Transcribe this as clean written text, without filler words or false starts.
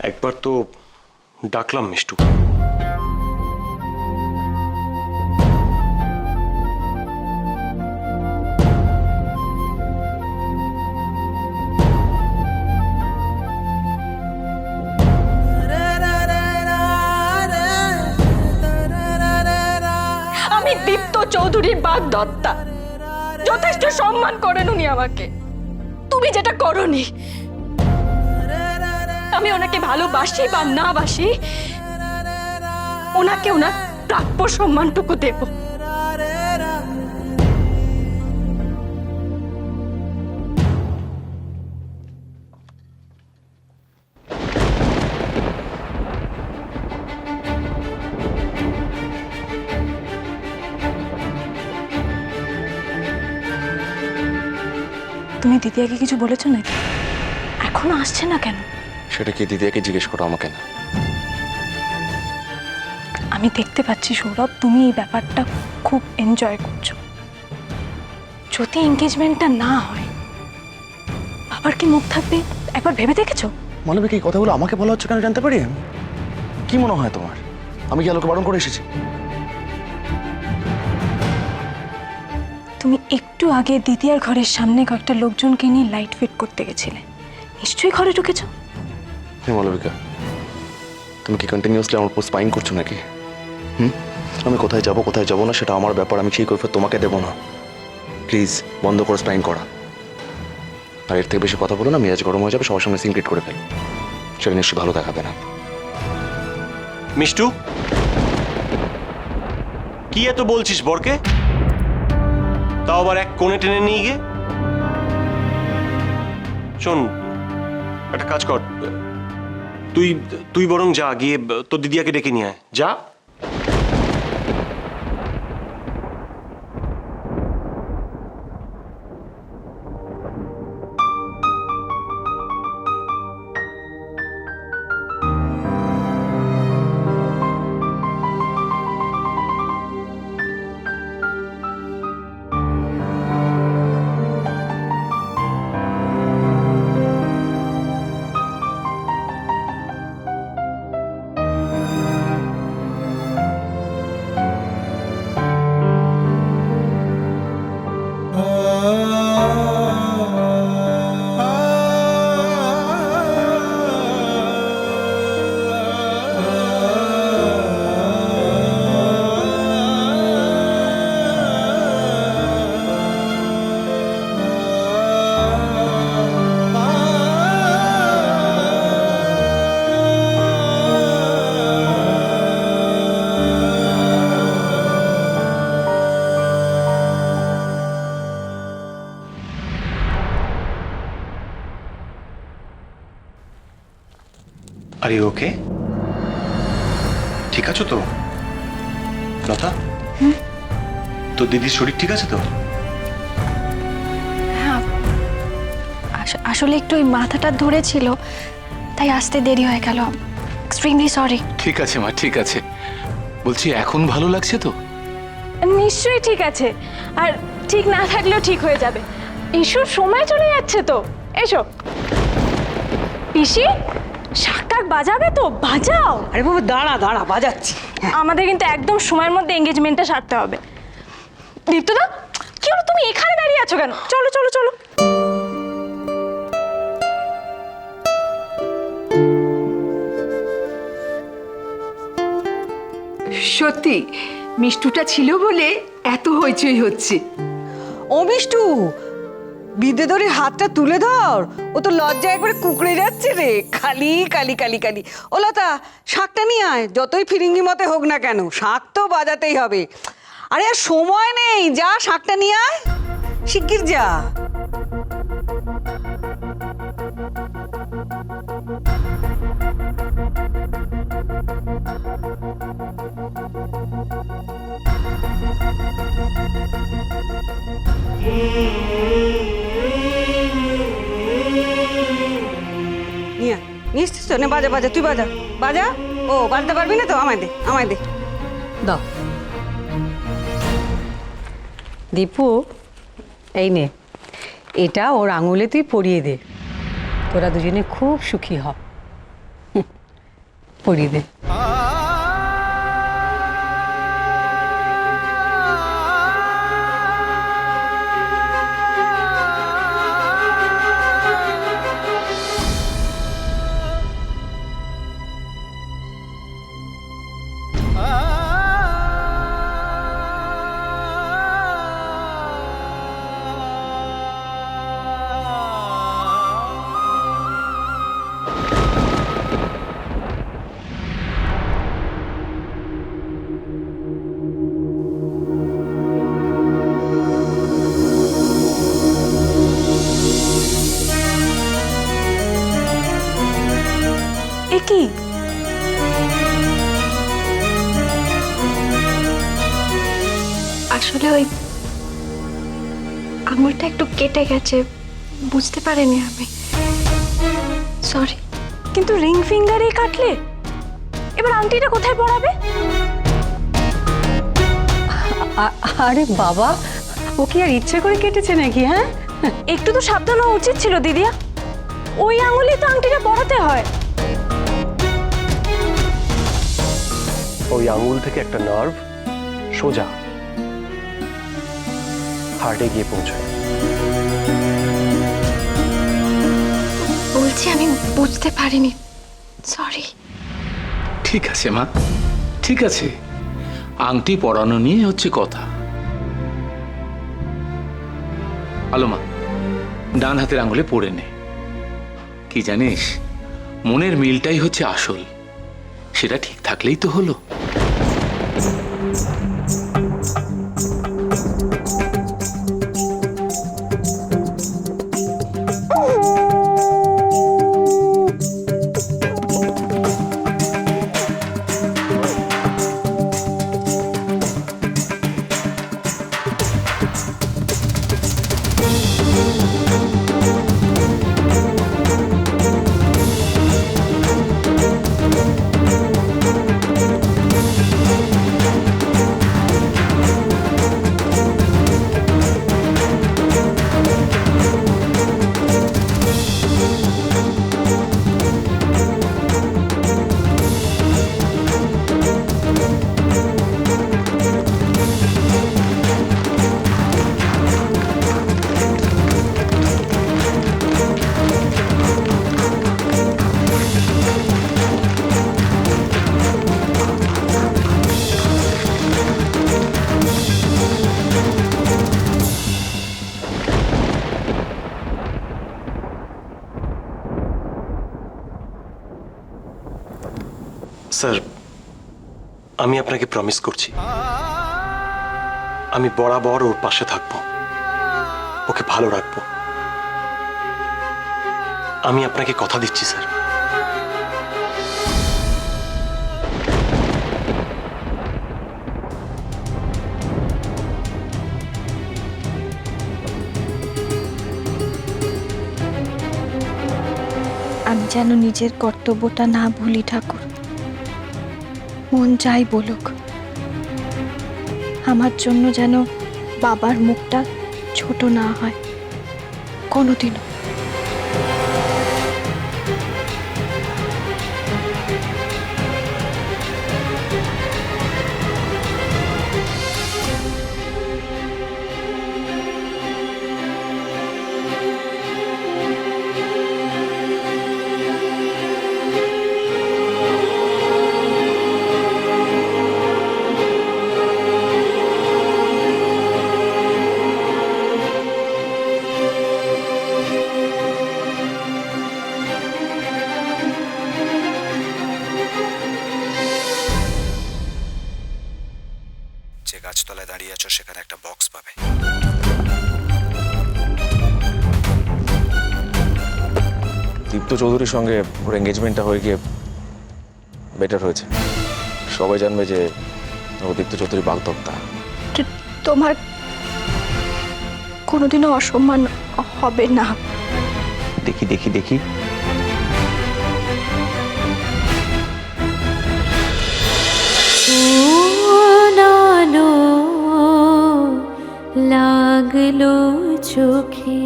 একবার তো ডাকলাম মিষ্টু। আমি দীপ্ত চৌধুরীর বাগদত্তা, যথেষ্ট সম্মান করেন উনি আমাকে। তুমি যেটা করনি, আমি ওনাকে ভালোবাসি বা না বাসি, ওনাকে ওনার প্রাপ্য সম্মানটুকু দেব। তুমি দিদিয়াকে কিছু বলেছো নাকি? এখনো আসছে না কেন? সেটা কি দিদিয়াকে জিজ্ঞেস করো, আমাকে না। আমি দেখতে পাচ্ছি সৌরভ, তুমি এই ব্যাপারটা খুব এনজয় করছো। যদি এনগেজমেন্টটা না হয়, বাবার কি মুখ থাকবে একবার ভেবে দেখেছো? মানবিক, এই কথাগুলো আমাকে বলা হচ্ছে কেন জানতে পারি? কি মনে হয় তোমার আমি কি আলোকে বারণ করে এসেছি? তুমি একটু আগে দিদিয়ার ঘরের সামনে কয়েকটা লোকজনকে নিয়ে লাইট ফিট করতে গেছিলে, নিশ্চয়ই ঘরে ঢুকেছো। হ্যাঁ মালবিকা, তুমি কি কন্টিনিউয়াসলি আমার উপর স্পাইন করছো নাকি? আমি কোথায় যাব না সেটা আমার ব্যাপার, আমি সেই কৈফিয়ত তোমাকে দেবো না। প্লিজ বন্ধ করো স্পাইন করা। আর এর থেকে বেশি কথা বলো না, মেজাজ গরম হয়ে যাবে, সবার সামনে সিনক্রেট করে ফেল, সেটা নিশ্চয়ই ভালো দেখাবে না। মিষ্টু, কি এত বলছিস বরকে? তাও আবার এক কোণে টেনে নিয়ে গিয়ে। শোন, একটা কাজ কর, তুই বরং যা, গিয়ে তোর দিদিয়াকে ডেকে নিয়ে আয়, যা। Are you okay? ঠিক আছো তো লতা? তোর দিদির শরীর ঠিক আছে তো? হ্যাঁ, আসলে একটু ওই মাথাটা ধরেছিল, তাই আসতে দেরি হয়ে গেল। Extremely sorry. ঠিক আছে মা, ঠিক আছে। বলছি এখন ভালো লাগছে তো? নিশ্চয়ই ঠিক আছে, আর ঠিক না থাকলেও ঠিক হয়ে যাবে। ইস্যুর সময় চলে যাচ্ছে তো। এসো পিসি, শাকটাক বাজাবে তো? বাজাও। আরে বাবা দাঁড়া দাঁড়া, বাজাচ্ছি। আমাদের কিন্তু একদম সময়ের মধ্যে এঙ্গেজমেন্টটা সারতে হবে। দীপ্তদা, কি হলো, তুমি এখানে দাঁড়িয়ে আছো কেন? চলো চলো চলো। সত্যি মিষ্টুটা ছিল বলে এত হইচই হচ্ছে। ও মিষ্টু, বিদ্যে ধরে হাতটা তুলে ধর, ও তো লজ্জা একবারে কুকড়ে যাচ্ছে রে। খালি কালি কালি কালি। ও লতা, শাকটা নিয়ে আয়, যতই ফিরিঙ্গি মতে হোক না কেন, শাক তো বাজাতেই হবে। আরে আর সময় নেই, যা শাকটা নিয়ে আয়, শিগগির যা। নিয়ে এসছিস তো? নে বাজা বাজা, তুই বাজা বাজা। ও বাজাতে পারবি না তো? আমায় দে, আমায় দে, দাও। দীপু, এই নে, এটা ওর আঙুলে তুই পরিয়ে দে, তোরা দুজনে খুব সুখী হ। পরিয়ে দে। এ কি? আসলে ওই আঙুলটা একটু কেটে গেছে, বুঝতে পারিনি আমি, সরি। কিন্তু রিং ফিঙ্গারে কাটলে এবার আংটিটা কোথায় পরাবে? আরে বাবা, ও কি আর ইচ্ছে করে কেটেছে নাকি? হ্যাঁ, একটু তো সাবধান হওয়া উচিত ছিল দিদিয়া। ওই আঙুলে তো আংটিটা পরাতে হয়। ওই আঙুল থেকে একটা নার্ভ সোজা হার্টে গিয়ে পৌঁছায়। বলছি আমি বুঝতে পারিনি, সরি। ঠিক আছে মা, ঠিক আছে। আংটি পরানো নিয়ে হচ্ছে কথা। আলো মা, ডান হাতের আঙুলে পড়ে নে। কি জানিস, মনের মিলটাই হচ্ছে আসল। সেটা ঠিক থাকলেই তো হলো। স্যার, আমি আপনাকে প্রমিস করছি, আমি বরাবর ওর পাশে থাকবো, ওকে ভালো রাখবো। আমি আপনাকে কথা দিচ্ছি স্যার। আমি যেন নিজের কর্তব্যটা না ভুলি ঠাকুর। মন যাই বলুক, আমার জন্য যেন বাবার মুখটা ছোট না হয় কোনোদিনও। যে গাছতলায় দাঁড়িয়ে আছো সেখানে একটা বক্স পাবে। দীপ্ত চৌধুরীর সঙ্গে ওর এঙ্গেজমেন্টটা হয়ে গিয়ে বেটার হয়েছে। সবাই জানবে যে ও দীপ্ত চৌধুরী বাগদত্তা। তোমার কোনোদিনও অসম্মান হবে না। দেখি দেখি দেখি। লাগলো চোখে